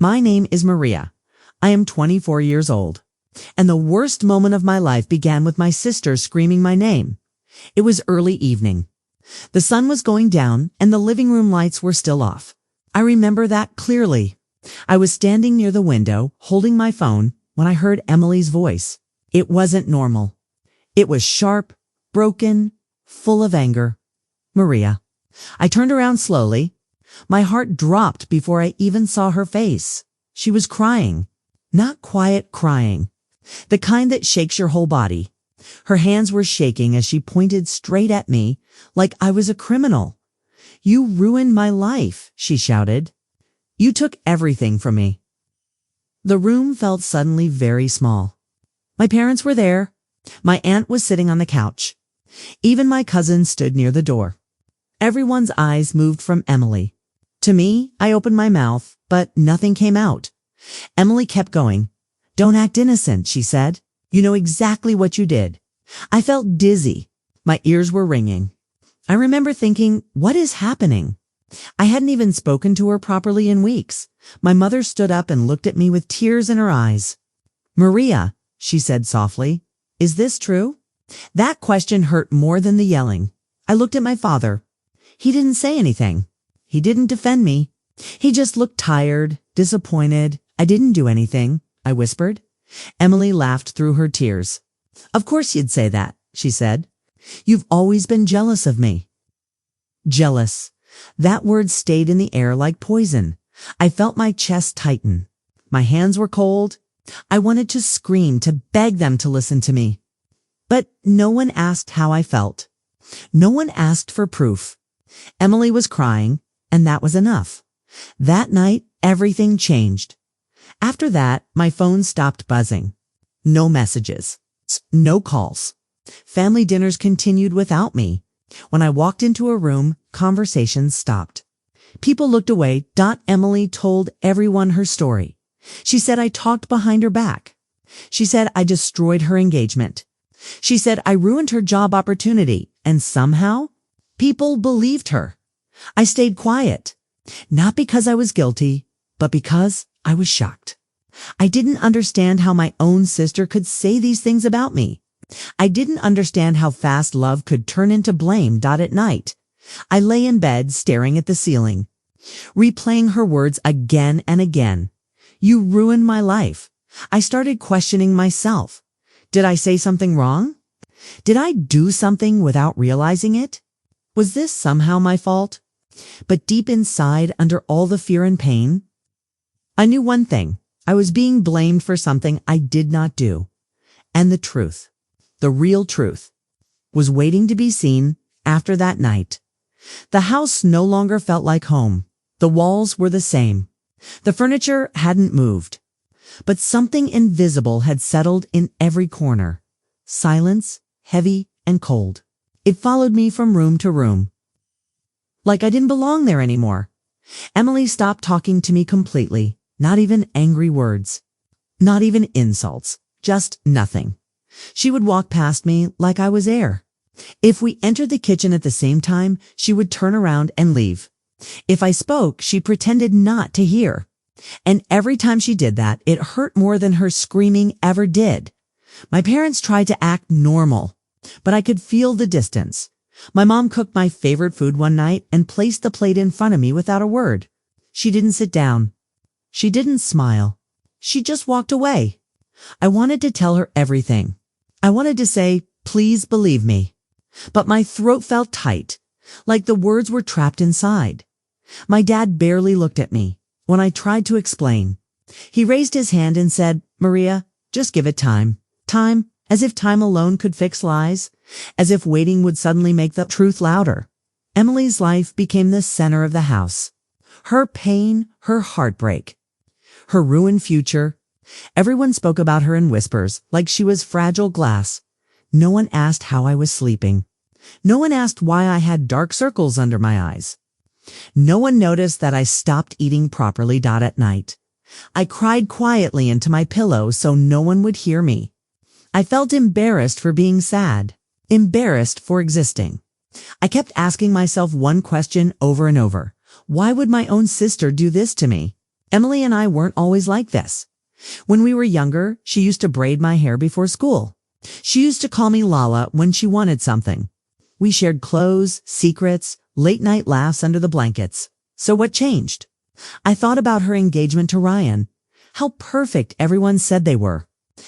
My name is Maria. I am 24 years old. And the worst moment of my life began with my sister screaming my name. It was early evening. The sun was going down and the living room lights were still off. I remember that clearly. I was standing near the window, holding my phone, when I heard Emily's voice. It wasn't normal. It was sharp, broken, full of anger. Maria. I turned around slowly. My heart dropped before I even saw her face. She was crying. Not quiet crying. The kind that shakes your whole body. Her hands were shaking as she pointed straight at me like I was a criminal. "You ruined my life," she shouted. "You took everything from me." The room felt suddenly very small. My parents were there. My aunt was sitting on the couch. Even my cousin stood near the door. Everyone's eyes moved from Emily. To me, I opened my mouth, but nothing came out. Emily kept going. "Don't act innocent," she said. "You know exactly what you did." I felt dizzy. My ears were ringing. I remember thinking, what is happening? I hadn't even spoken to her properly in weeks. My mother stood up and looked at me with tears in her eyes. "Maria," she said softly, "is this true?" That question hurt more than the yelling. I looked at my father. He didn't say anything. He didn't defend me. He just looked tired, disappointed. "I didn't do anything," I whispered. Emily laughed through her tears. "Of course you'd say that," she said. "You've always been jealous of me." Jealous. That word stayed in the air like poison. I felt my chest tighten. My hands were cold. I wanted to scream, to beg them to listen to me. But no one asked how I felt. No one asked for proof. Emily was crying, and that was enough. That night, everything changed. After that, my phone stopped buzzing. No messages. No calls. Family dinners continued without me. When I walked into a room, conversations stopped. People looked away. Emily told everyone her story. She said I talked behind her back. She said I destroyed her engagement. She said I ruined her job opportunity, and somehow, people believed her. I stayed quiet. Not because I was guilty, but because I was shocked. I didn't understand how my own sister could say these things about me. I didn't understand how fast love could turn into blame. At night, I lay in bed staring at the ceiling, replaying her words again and again. "You ruined my life." I started questioning myself. Did I say something wrong? Did I do something without realizing it? Was this somehow my fault? But deep inside, under all the fear and pain, I knew one thing. I was being blamed for something I did not do. And the truth, the real truth, was waiting to be seen after that night. The house no longer felt like home. The walls were the same. The furniture hadn't moved. But something invisible had settled in every corner. Silence, heavy and cold. It followed me from room to room. Like I didn't belong there anymore. Emily stopped talking to me completely. Not even angry words. Not even insults. Just nothing. She would walk past me like I was air. If we entered the kitchen at the same time, she would turn around and leave. If I spoke, she pretended not to hear. And every time she did that, it hurt more than her screaming ever did. My parents tried to act normal, but I could feel the distance. My mom cooked my favorite food one night and placed the plate in front of me without a word. She didn't sit down. She didn't smile. She just walked away. I wanted to tell her everything. I wanted to say, "Please believe me." But my throat felt tight, like the words were trapped inside. My dad barely looked at me when I tried to explain. He raised his hand and said, "Maria, just give it time." Time, as if time alone could fix lies, as if waiting would suddenly make the truth louder. Emily's life became the center of the house. Her pain, her heartbreak, her ruined future. Everyone spoke about her in whispers, like she was fragile glass. No one asked how I was sleeping. No one asked why I had dark circles under my eyes. No one noticed that I stopped eating properly. At night, I cried quietly into my pillow so no one would hear me. I felt embarrassed for being sad, embarrassed for existing. I kept asking myself one question over and over. Why would my own sister do this to me? Emily and I weren't always like this. When we were younger, she used to braid my hair before school. She used to call me Lala when she wanted something. We shared clothes, secrets, late-night laughs under the blankets. So what changed? I thought about her engagement to Ryan. How perfect everyone said they were.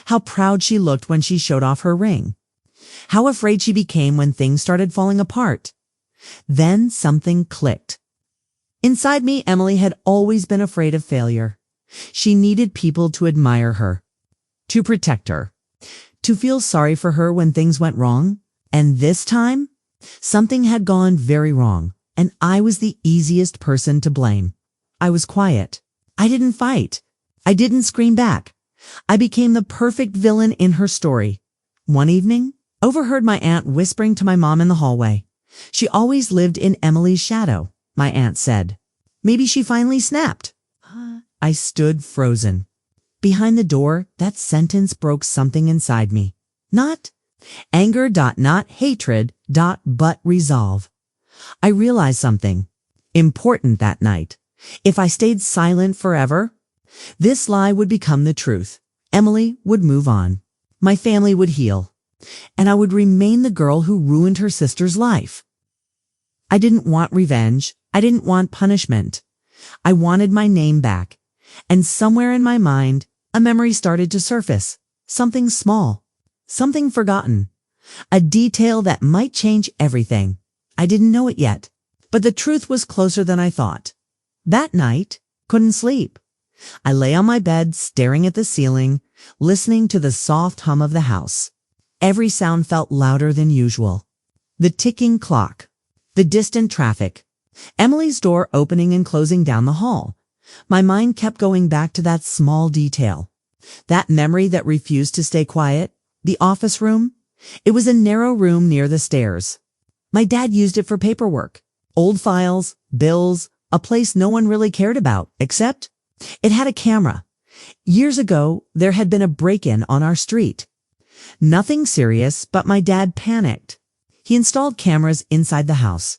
How proud she looked when she showed off her ring. How afraid she became when things started falling apart. Then something clicked. Inside me, Emily had always been afraid of failure. She needed people to admire her, to protect her, to feel sorry for her when things went wrong. And this time, something had gone very wrong, and I was the easiest person to blame. I was quiet. I didn't fight. I didn't scream back. I became the perfect villain in her story. One evening, overheard my aunt whispering to my mom in the hallway. She always lived in Emily's shadow, my aunt said. Maybe she finally snapped. I stood frozen. Behind the door, that sentence broke something inside me. Not anger, not hatred, but resolve. I realized something important that night. If I stayed silent forever, this lie would become the truth. Emily would move on. My family would heal. And I would remain the girl who ruined her sister's life. I didn't want revenge. I didn't want punishment. I wanted my name back. And somewhere in my mind, a memory started to surface. Something small. Something forgotten. A detail that might change everything. I didn't know it yet. But the truth was closer than I thought. That night, couldn't sleep. I lay on my bed, staring at the ceiling, listening to the soft hum of the house. Every sound felt louder than usual. The ticking clock. The distant traffic. Emily's door opening and closing down the hall. My mind kept going back to that small detail. That memory that refused to stay quiet. The office room. It was a narrow room near the stairs. My dad used it for paperwork. Old files, bills, a place no one really cared about, except it had a camera. Years ago, there had been a break-in on our street. Nothing serious, but my dad panicked. He installed cameras inside the house.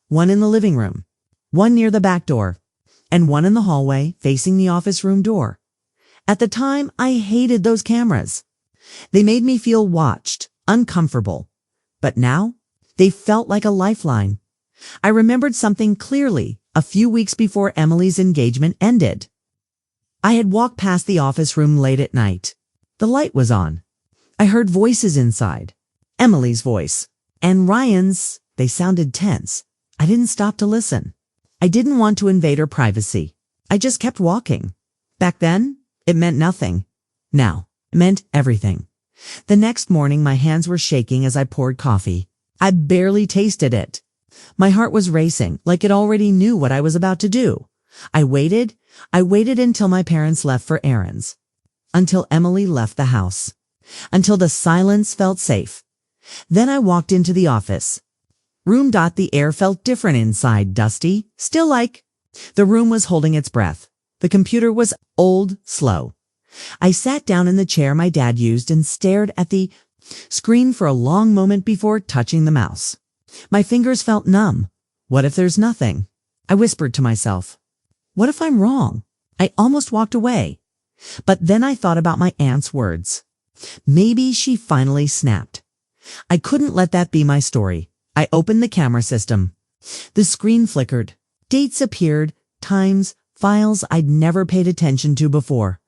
One in the living room, one near the back door, and one in the hallway facing the office room door. At the time, I hated those cameras. They made me feel watched, uncomfortable. But now, they felt like a lifeline. I remembered something clearly a few weeks before Emily's engagement ended. I had walked past the office room late at night. The light was on. I heard voices inside. Emily's voice. And Ryan's. They sounded tense. I didn't stop to listen. I didn't want to invade her privacy. I just kept walking. Back then, it meant nothing. Now, it meant everything. The next morning, my hands were shaking as I poured coffee. I barely tasted it. My heart was racing, like it already knew what I was about to do. I waited until my parents left for errands. Until Emily left the house. Until the silence felt safe. Then I walked into the office. The air felt different inside, dusty, still like. The room was holding its breath. The computer was old, slow. I sat down in the chair my dad used and stared at the screen for a long moment before touching the mouse. My fingers felt numb. What if there's nothing? I whispered to myself. What if I'm wrong? I almost walked away. But then I thought about my aunt's words. Maybe she finally snapped. I couldn't let that be my story. I opened the camera system. The screen flickered. Dates appeared, times, files I'd never paid attention to before.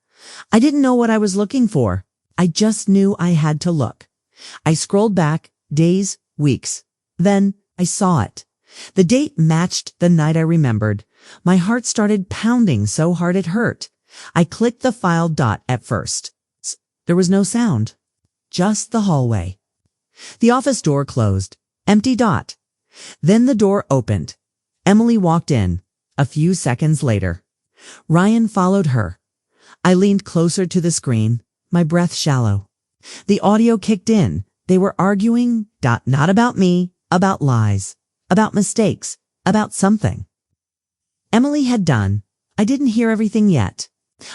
I didn't know what I was looking for. I just knew I had to look. I scrolled back, days, weeks. Then I saw it. The date matched the night I remembered. My heart started pounding so hard it hurt. I clicked the file at first. There was no sound. Just the hallway. The office door closed. Empty . Then the door opened. Emily walked in. A few seconds later. Ryan followed her. I leaned closer to the screen, my breath shallow. The audio kicked in. They were arguing, not about me, about lies, about mistakes, about something. Emily had done. I didn't hear everything yet.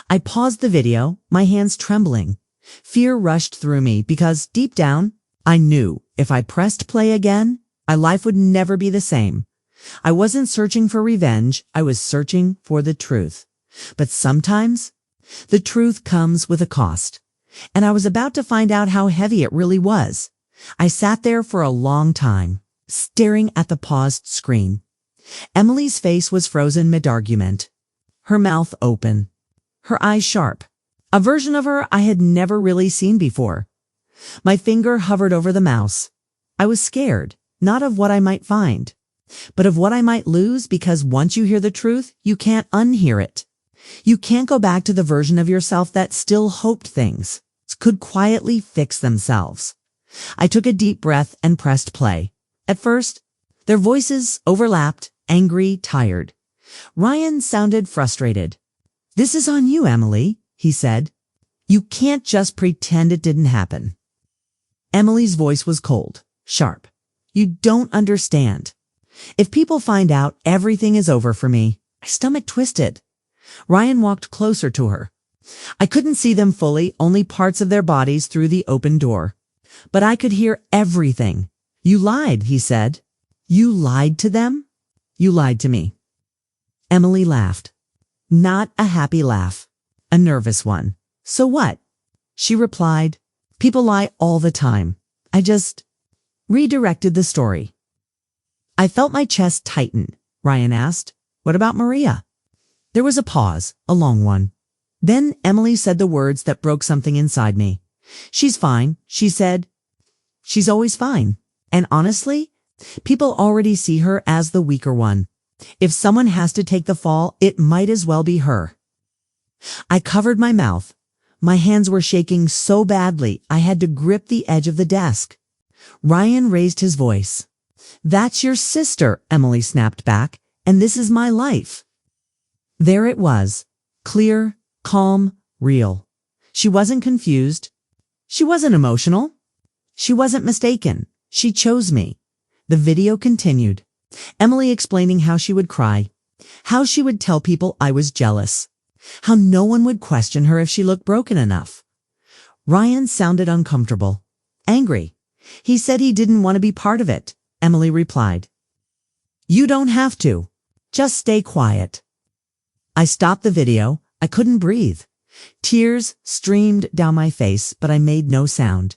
I paused the video, my hands trembling. Fear rushed through me because deep down, I knew if I pressed play again, my life would never be the same. I wasn't searching for revenge. I was searching for the truth. But sometimes the truth comes with a cost, and I was about to find out how heavy it really was. I sat there for a long time, staring at the paused screen. Emily's face was frozen mid-argument, her mouth open, her eyes sharp, a version of her I had never really seen before. My finger hovered over the mouse. I was scared, not of what I might find, but of what I might lose, because once you hear the truth, you can't unhear it. You can't go back to the version of yourself that still hoped things could quietly fix themselves. I took a deep breath and pressed play. At first, their voices overlapped, angry, tired. Ryan sounded frustrated. "This is on you, Emily," he said. "You can't just pretend it didn't happen." Emily's voice was cold, sharp. "You don't understand. If people find out, everything is over for me." My stomach twisted. Ryan walked closer to her. I couldn't see them fully, only parts of their bodies through the open door. But I could hear everything. "You lied," he said. "You lied to them? You lied to me." Emily laughed. Not a happy laugh, a nervous one. "So what?" she replied. "People lie all the time. I just redirected the story." I felt my chest tighten. Ryan asked, "What about Maria?" There was a pause, a long one. Then Emily said the words that broke something inside me. "She's fine," she said. "She's always fine. And honestly, people already see her as the weaker one. If someone has to take the fall, it might as well be her." I covered my mouth. My hands were shaking so badly I had to grip the edge of the desk. Ryan raised his voice. "That's your sister," Emily snapped back, "and this is my life." There it was, clear, calm, real. She wasn't confused. She wasn't emotional. She wasn't mistaken. She chose me. The video continued. Emily explaining how she would cry, how she would tell people I was jealous, how no one would question her if she looked broken enough. Ryan sounded uncomfortable, angry. He said he didn't want to be part of it. Emily replied, "You don't have to. Just stay quiet." I stopped the video. I couldn't breathe. Tears streamed down my face, but I made no sound.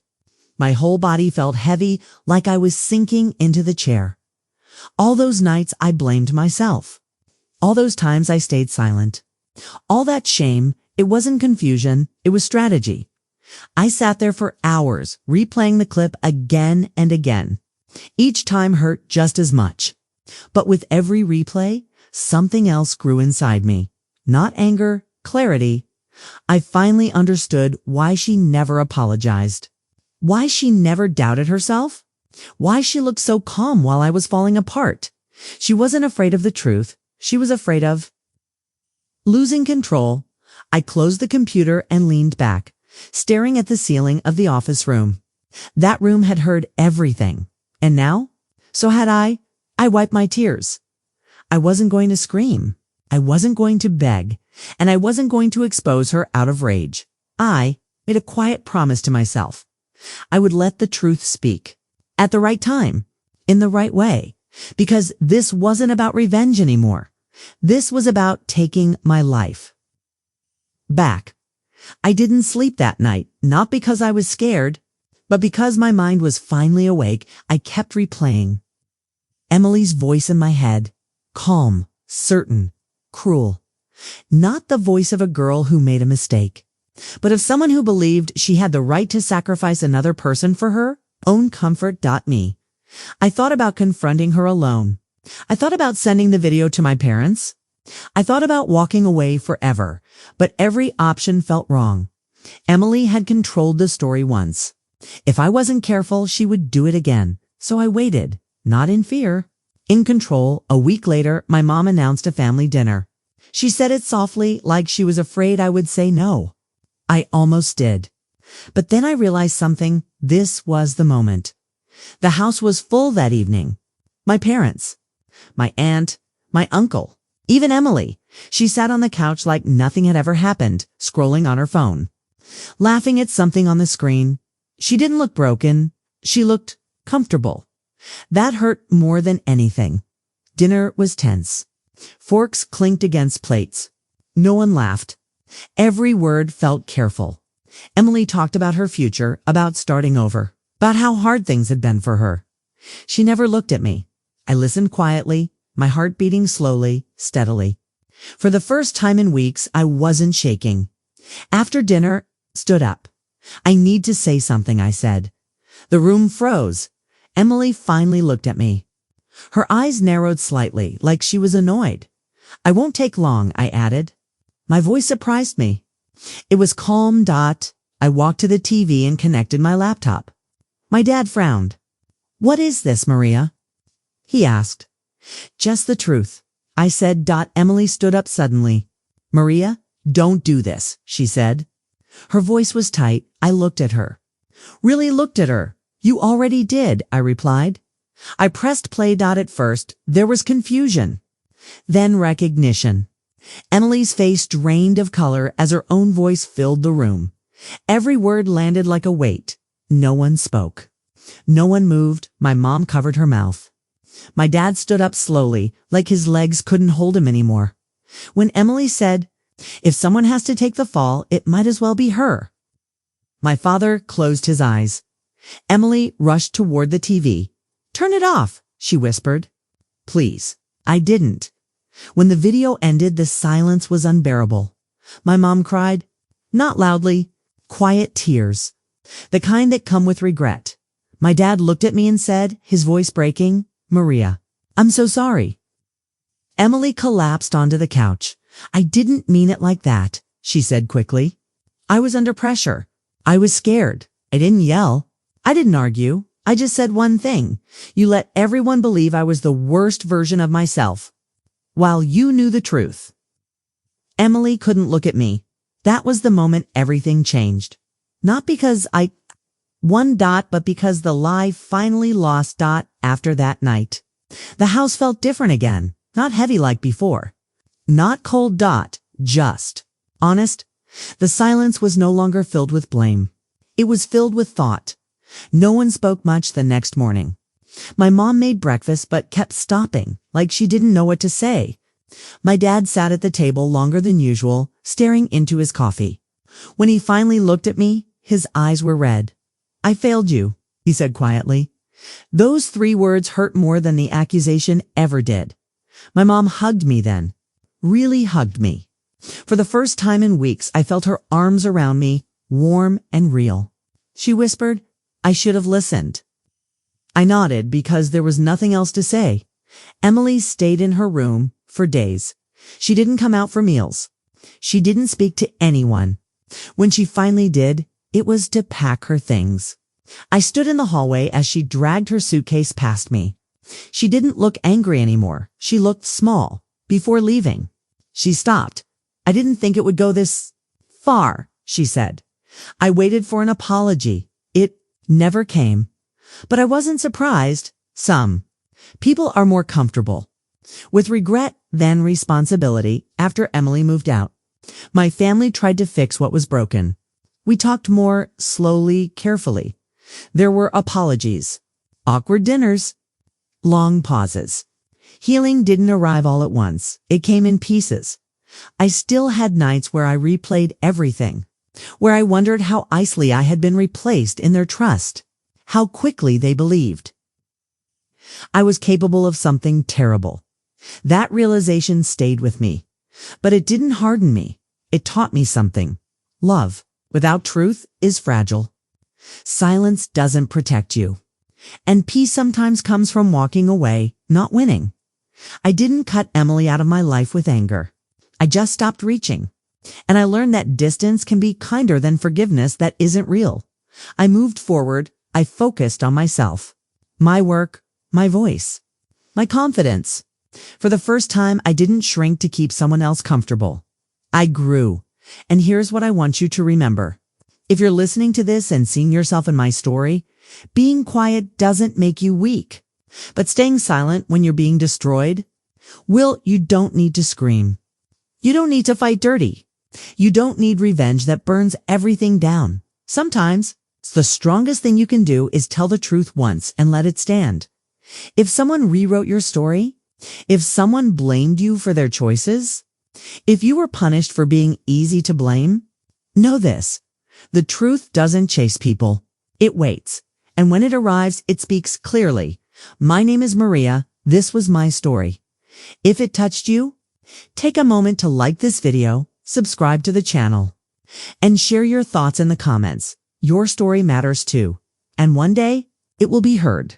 My whole body felt heavy, like I was sinking into the chair. All those nights I blamed myself. All those times I stayed silent. All that shame, it wasn't confusion, it was strategy. I sat there for hours, replaying the clip again and again. Each time hurt just as much. But with every replay, something else grew inside me. Not anger, clarity. I finally understood why she never apologized. Why she never doubted herself. Why she looked so calm while I was falling apart. She wasn't afraid of the truth. She was afraid of losing control. I closed the computer and leaned back, staring at the ceiling of the office room. That room had heard everything. And now? So had I. I wiped my tears. I wasn't going to scream. I wasn't going to beg. And I wasn't going to expose her out of rage. I made a quiet promise to myself. I would let the truth speak. At the right time. In the right way. Because this wasn't about revenge anymore. This was about taking my life back. I didn't sleep that night, not because I was scared, but because my mind was finally awake. I kept replaying Emily's voice in my head, calm, certain, cruel. Not the voice of a girl who made a mistake, but of someone who believed she had the right to sacrifice another person for her own comfort. Me. I thought about confronting her alone. I thought about sending the video to my parents. I thought about walking away forever, but every option felt wrong. Emily had controlled the story once. If I wasn't careful, she would do it again. So I waited, not in fear, in control. A week later, my mom announced a family dinner. She said it softly, like she was afraid I would say no. I almost did. But then I realized something. This was the moment. The house was full that evening. My parents, my aunt, my uncle, even Emily. She sat on the couch like nothing had ever happened, scrolling on her phone, laughing at something on the screen. She didn't look broken. She looked comfortable. That hurt more than anything. Dinner was tense. Forks clinked against plates. No one laughed. Every word felt careful. Emily talked about her future, about starting over, about how hard things had been for her. She never looked at me. I listened quietly, my heart beating slowly, steadily. For the first time in weeks, I wasn't shaking. After dinner, stood up. I need to say something, I said. The room froze. Emily finally looked at me. Her eyes narrowed slightly, like she was annoyed. I won't take long, I added. My voice surprised me. It was calm. I walked to the TV and connected my laptop. My dad frowned. What is this, Maria? He asked. Just the truth, I said. Emily stood up suddenly. Maria, don't do this, she said. Her voice was tight. I looked at her. Really looked at her. You already did, I replied. I pressed play. At first, there was confusion. Then recognition. Emily's face drained of color as her own voice filled the room. Every word landed like a weight. No one spoke. No one moved. My mom covered her mouth. My dad stood up slowly, like his legs couldn't hold him anymore. When Emily said, if someone has to take the fall, it might as well be her. My father closed his eyes. Emily rushed toward the TV. Turn it off, she whispered. Please. I didn't. When the video ended, the silence was unbearable. My mom cried. Not loudly. Quiet tears. The kind that come with regret. My dad looked at me and said, his voice breaking, Maria, I'm so sorry. Emily collapsed onto the couch. I didn't mean it like that, she said quickly. I was under pressure. I was scared. I didn't yell. I didn't argue. I just said one thing. You let everyone believe I was the worst version of myself, while you knew the truth. Emily couldn't look at me. That was the moment everything changed. Not because I won. But because the lie finally lost. After that night. The house felt different again, not heavy like before. Not cold. Just honest. The silence was no longer filled with blame. It was filled with thought. No one spoke much the next morning. My mom made breakfast but kept stopping, like she didn't know what to say. My dad sat at the table longer than usual, staring into his coffee. When he finally looked at me, his eyes were red. I failed you, he said quietly. Those 3 words hurt more than the accusation ever did. My mom hugged me then. Really hugged me. For the first time in weeks, I felt her arms around me, warm and real. She whispered, I should have listened. I nodded because there was nothing else to say. Emily stayed in her room for days. She didn't come out for meals. She didn't speak to anyone. When she finally did, it was to pack her things. I stood in the hallway as she dragged her suitcase past me. She didn't look angry anymore. She looked small. Before leaving, she stopped. I didn't think it would go this far, she said. I waited for an apology. It never came. But I wasn't surprised. Some people are more comfortable with regret than responsibility after Emily moved out. My family tried to fix what was broken. We talked more slowly, carefully. There were apologies, awkward dinners, long pauses. Healing didn't arrive all at once. It came in pieces. I still had nights where I replayed everything, where I wondered how easily I had been replaced in their trust, how quickly they believed I was capable of something terrible. That realization stayed with me, but it didn't harden me. It taught me something. Love without truth is fragile. Silence doesn't protect you. And peace sometimes comes from walking away, not winning. I didn't cut Emily out of my life with anger. I just stopped reaching. And I learned that distance can be kinder than forgiveness that isn't real. I moved forward. I focused on myself, my work, my voice, my confidence. For the first time, I didn't shrink to keep someone else comfortable. I grew. And here's what I want you to remember. If you're listening to this and seeing yourself in my story, being quiet doesn't make you weak. But staying silent when you're being destroyed, you don't need to scream. You don't need to fight dirty. You don't need revenge that burns everything down. Sometimes, the strongest thing you can do is tell the truth once and let it stand. If someone rewrote your story, if someone blamed you for their choices, If you were punished for being easy to blame, know this: the truth doesn't chase people. It waits. And when it arrives, it speaks clearly. My name is Maria. This was my story. If it touched you, take a moment to like this video, subscribe to the channel, and share your thoughts in the comments. Your story matters too. And one day, it will be heard.